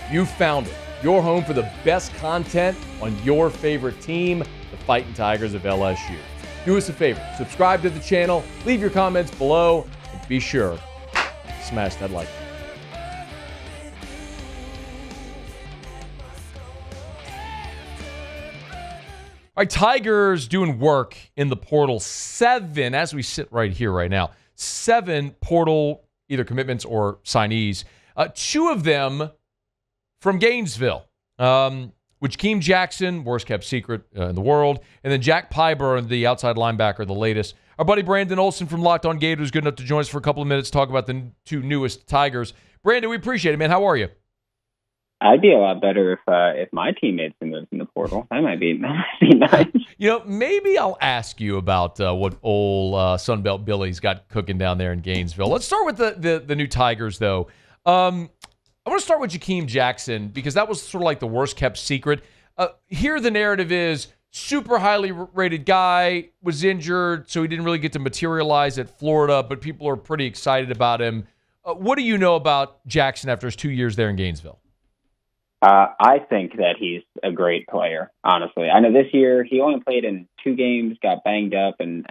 You found it. Your home for the best content on your favorite team, the Fighting Tigers of LSU. Do us a favor. Subscribe to the channel. Leave your comments below. And be sure to smash that like button. All right, Tigers doing work in the portal. 7, as we sit right here right now, 7 portal either commitments or signees. 2 of them from Gainesville, which Keem Jackson, worst kept secret in the world, and then Jack Pyburn, the outside linebacker, the latest. Our buddy Brandon Olsen from Locked On Gators, good enough to join us for a couple of minutes to talk about the 2 newest Tigers. Brandon, we appreciate it, man. How are you? I'd be a lot better if my teammates moved in the portal. That might be nice. You know, maybe I'll ask you about what old Sunbelt Billy's got cooking down there in Gainesville. Let's start with the new Tigers, though. I want to start with Jakeem Jackson because that was sort of like the worst-kept secret. Here the narrative is super highly rated guy, was injured, so he didn't really get to materialize at Florida, but people are pretty excited about him. What do you know about Jackson after his 2 years there in Gainesville? I think that he's a great player, honestly. I know this year he only played in 2 games, got banged up, and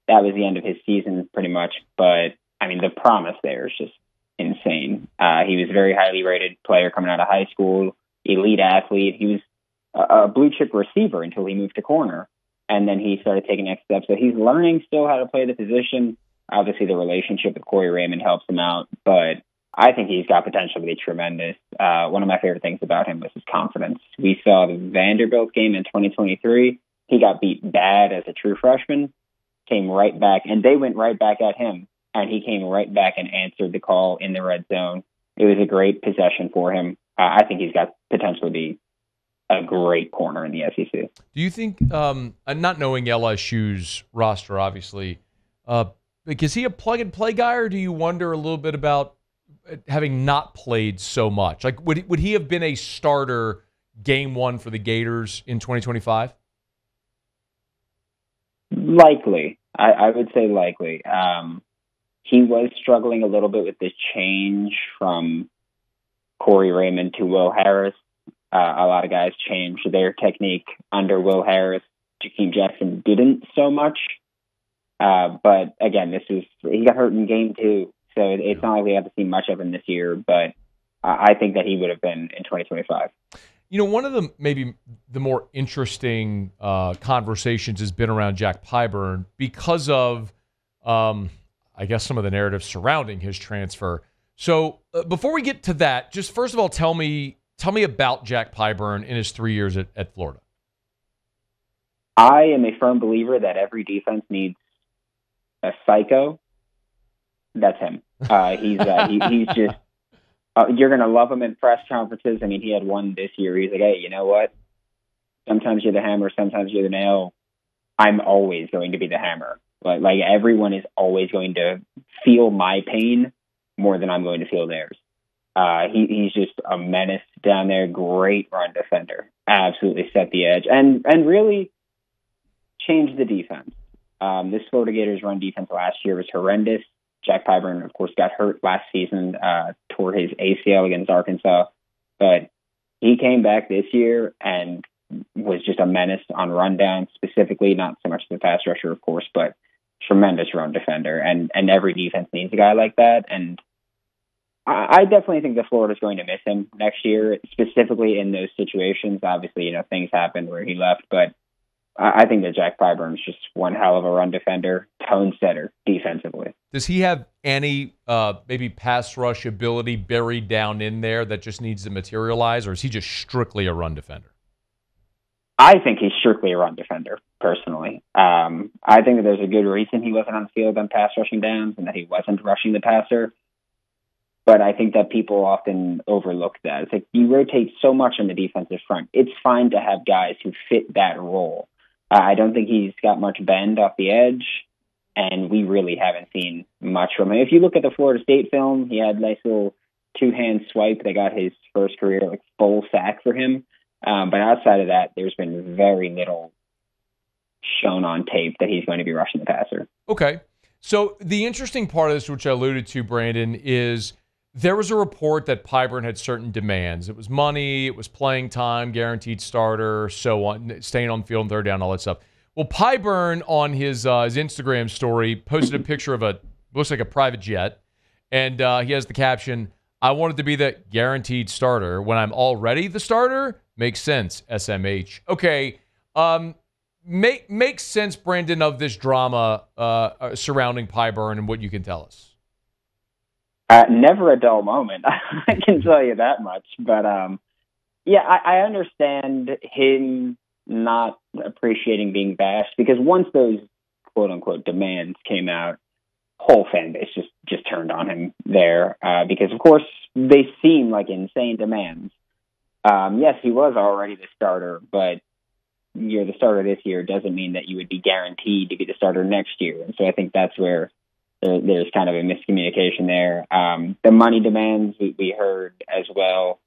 that was the end of his season pretty much. But, I mean, the promise there is just insane. He was a very highly rated player coming out of high school, elite athlete. He was a blue-chip receiver until he moved to corner, and then he started taking next steps. So he's learning still how to play the position. Obviously, the relationship with Corey Raymond helps him out, but I think he's got potential to be tremendous. One of my favorite things about him was his confidence. We saw the Vanderbilt game in 2023. He got beat bad as a true freshman, came right back, and they went right back at him, and he came right back and answered the call in the red zone. It was a great possession for him. I think he's got potential to be a great corner in the SEC. Do you think, not knowing LSU's roster, obviously, is he a plug-and-play guy, or do you wonder a little bit about having not played so much? Like, would he have been a starter game 1 for the Gators in 2025? Likely. I would say likely. He was struggling a little bit with this change from Corey Raymond to Will Harris. A lot of guys changed their technique under Will Harris. Jakeem Jackson didn't so much. But again, he got hurt in game 2. So it's not like we have to see much of him this year, but I think that he would have been in 2025. You know, one of the maybe the more interesting conversations has been around Jack Pyburn because of, I guess, some of the narrative surrounding his transfer. So before we get to that, just first of all, tell me about Jack Pyburn in his 3 years at Florida. I am a firm believer that every defense needs a psycho. That's him. He's just, you're going to love him in press conferences. I mean, he had one this year. He's like, hey, you know what? Sometimes you're the hammer, sometimes you're the nail. I'm always going to be the hammer. Like everyone is always going to feel my pain more than I'm going to feel theirs. He's just a menace down there. Great run defender. Absolutely set the edge and really changed the defense. This Florida Gators run defense last year was horrendous. Jack Pyburn, of course, got hurt last season, tore his ACL against Arkansas. But he came back this year and was just a menace on rundown, specifically, not so much the pass rusher, of course, but tremendous run defender. And every defense needs a guy like that. And I definitely think that Florida's going to miss him next year, specifically in those situations. Obviously, things happened where he left, but I think that Jack Pyburn is just one hell of a run defender, tone setter defensively. Does he have any maybe pass rush ability buried down in there that just needs to materialize, or is he just strictly a run defender? I think he's strictly a run defender, personally. I think that there's a good reason he wasn't on the field on pass rushing downs and that he wasn't rushing the passer. But I think that people often overlook that. It's like you rotate so much on the defensive front. It's fine to have guys who fit that role. I don't think he's got much bend off the edge, and we really haven't seen much from him. If you look at the Florida State film, he had a nice little 2-hand swipe that got his first career full sack for him. But outside of that, there's been very little shown on tape that he's going to be rushing the passer. Okay. So the interesting part of this, which I alluded to, Brandon, is There was a report that Pyburn had certain demands. It was money, it was playing time, guaranteed starter, so on, staying on the field on third down, all that stuff. Well, Pyburn on his Instagram story posted a picture of looks like a private jet, and he has the caption, "I wanted to be the guaranteed starter when I'm already the starter. Makes sense, SMH." Okay, makes sense, Brandon, of this drama surrounding Pyburn and what you can tell us. Never a dull moment. I can tell you that much. But yeah, I understand him not appreciating being bashed, because once those quote unquote demands came out, whole fan base just turned on him there, because of course they seem like insane demands. Yes, he was already the starter, but you're the starter this year doesn't mean that you would be guaranteed to be the starter next year. And so I think that's where there's kind of a miscommunication there. The money demands we heard as well.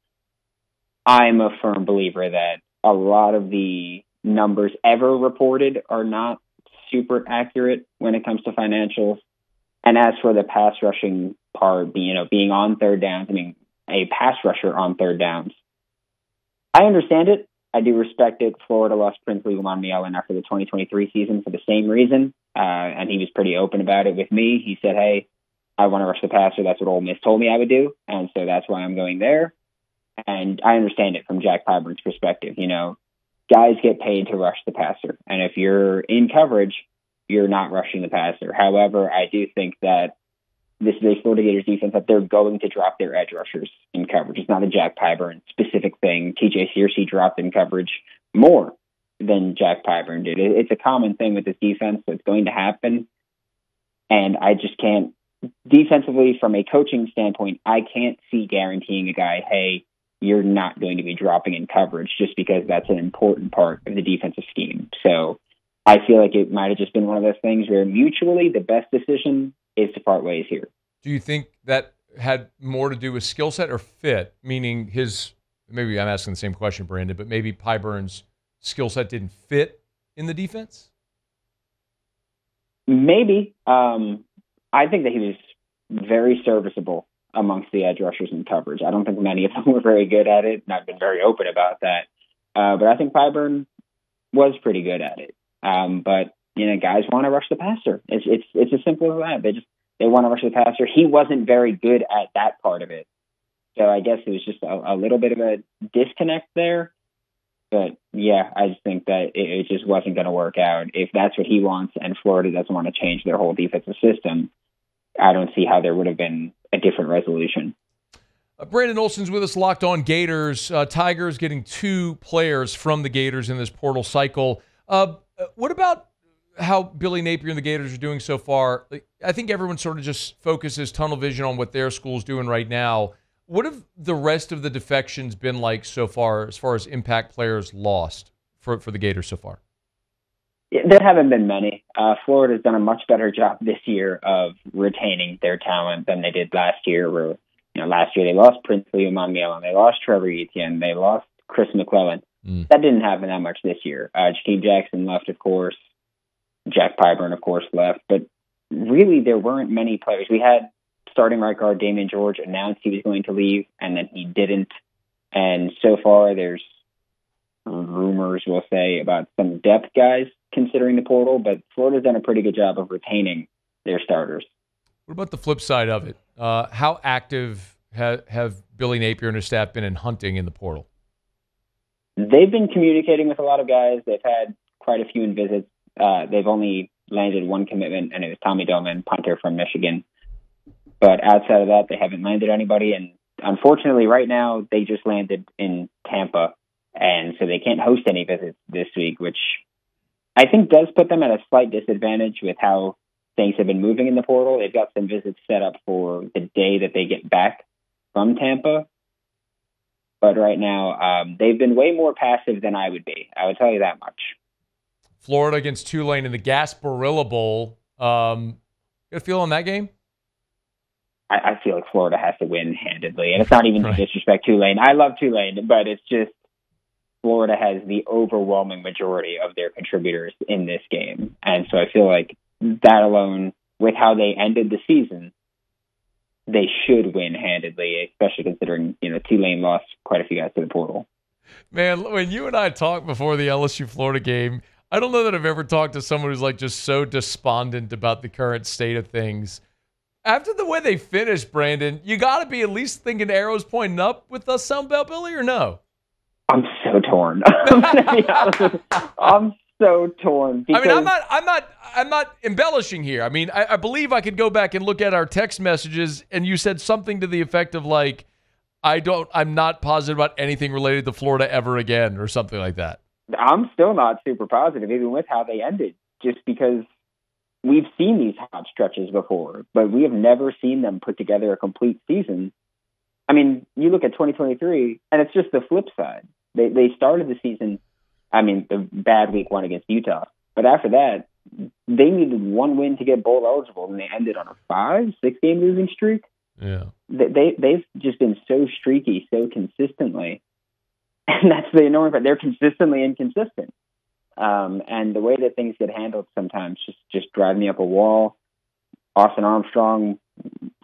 I'm a firm believer that a lot of the numbers ever reported are not super accurate when it comes to financials. And as for the pass rushing part, being on third downs, a pass rusher on third downs, I understand it. I do respect it. Florida lost Princely Umanmielen after the 2023 season for the same reason. And he was pretty open about it with me. He said, "Hey, I want to rush the passer. That's what Ole Miss told me I would do. And so that's why I'm going there." And I understand it from Jack Pyburn's perspective. Guys get paid to rush the passer. And if you're in coverage, you're not rushing the passer. However, I do think that this is a Florida Gators defense that they're going to drop their edge rushers in coverage. It's not a Jack Pyburn specific thing. TJ Searcy dropped in coverage more than Jack Pyburn did. It's a common thing with this defense, so it's going to happen. And I just can't, defensively, from a coaching standpoint, I can't see guaranteeing a guy, "Hey, you're not going to be dropping in coverage," just because that's an important part of the defensive scheme. So I feel like it might have just been one of those things where mutually the best decision is to part ways here. Do you think that had more to do with skill set or fit? Meaning maybe I'm asking the same question, Brandon, but maybe Pyburn's skill set didn't fit in the defense? Maybe. I think that he was very serviceable amongst the edge rushers in coverage. I don't think many of them were very good at it, and I've been very open about that. But I think Pyburn was pretty good at it. But guys want to rush the passer. It's as simple as that. They want to rush the passer. He wasn't very good at that part of it. So I guess it was just a little bit of a disconnect there. But yeah, I just think that it just wasn't going to work out. If that's what he wants and Florida doesn't want to change their whole defensive system, I don't see how there would have been a different resolution. Brandon Olsen's with us, Locked On Gators. Tigers getting 2 players from the Gators in this portal cycle. What about how Billy Napier and the Gators are doing so far? I think everyone sort of just focuses tunnel vision on what their school's doing right now. What have the rest of the defections been like so far as impact players lost for the Gators so far? Yeah, there haven't been many. Florida's done a much better job this year of retaining their talent than they did last year, where last year they lost Princely Umanmielen, they lost Trevor Etienne, they lost Chris McClellan. That didn't happen that much this year. Jakeem Jackson left, of course. Jack Pyburn, of course, left. But really, there weren't many players. We had starting right guard Damian George announced he was going to leave, and then he didn't. And so far, there's rumors, we'll say, about some depth guys considering the portal, but Florida's done a pretty good job of retaining their starters. What about the flip side of it? How active have Billy Napier and his staff been in hunting in the portal? They've been communicating with a lot of guys. They've had quite a few in visits. They've only landed one commitment, and it was Tommy Doman, punter from Michigan. But outside of that, they haven't landed anybody. And unfortunately, right now, they just landed in Tampa. And so they can't host any visits this week, which I think does put them at a slight disadvantage with how things have been moving in the portal. They've got some visits set up for the day that they get back from Tampa. But right now, they've been way more passive than I would be. I would tell you that much. Florida against Tulane in the Gasparilla Bowl. You got a feel on that game? I feel like Florida has to win handedly. And it's not even to disrespect Tulane. I love Tulane, but it's just Florida has the overwhelming majority of their contributors in this game. And so I feel like that alone, with how they ended the season, they should win handedly, especially considering, Tulane lost quite a few guys to the portal. Man, when you and I talked before the LSU-Florida game, I don't know that I've ever talked to someone who's like just so despondent about the current state of things. After the way they finished, Brandon, you got to be at least thinking arrows pointing up with the Sunbelt, Billy, or no? I'm so torn. I'm so torn. I mean, I'm not embellishing here. I mean, I believe I could go back and look at our text messages, and you said something to the effect of like, I'm not positive about anything related to Florida ever again, or something like that. I'm still not super positive, even with how they ended, just because we've seen these hot stretches before, but we have never seen them put together a complete season. I mean, you look at 2023, and it's just the flip side. They started the season, the bad week 1 against Utah, but after that, they needed one win to get bowl eligible, and they ended on a 5-6 game losing streak. Yeah, they've just been so streaky, so consistently, and that's the annoying part. They're consistently inconsistent, and the way that things get handled sometimes just drive me up a wall. Austin Armstrong,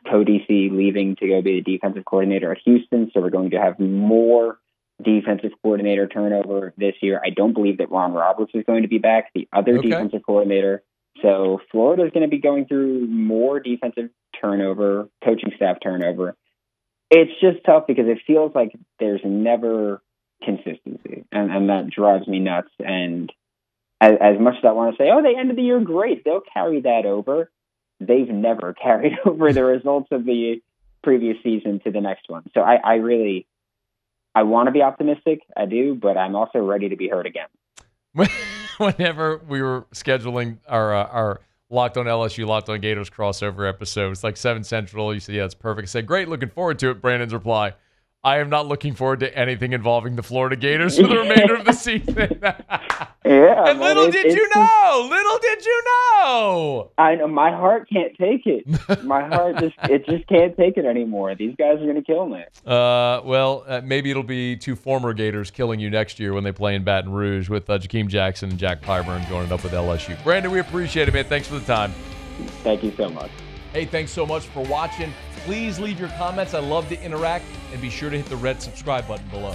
co-DC, leaving to go be the defensive coordinator at Houston, so we're going to have more defensive coordinator turnover this year. I don't believe that Ron Roberts is going to be back, the other defensive coordinator. So Florida is going to be going through more defensive turnover, coaching staff turnover. It's just tough because it feels like there's never consistency, and that drives me nuts. And as much as I want to say, they ended the year great, they'll carry that over, they've never carried over the results of the previous season to the next one. So I want to be optimistic, I do, but I'm also ready to be hurt again. Whenever we were scheduling our Locked on LSU, Locked on Gators crossover episode, it's like 7 Central. You said, yeah, it's perfect. I said, great, looking forward to it. Brandon's reply, I am not looking forward to anything involving the Florida Gators for the remainder of the season. Yeah, and little did you know. I know, my heart can't take it. My heart just can't take it anymore. These guys are going to kill me. Maybe it'll be 2 former Gators killing you next year when they play in Baton Rouge with Jakeem Jackson and Jack Pyburn joining up with LSU. Brandon, we appreciate it, man. Thanks for the time. Thank you so much. Hey, thanks so much for watching. Please leave your comments. I love to interact, and be sure to hit the red subscribe button below.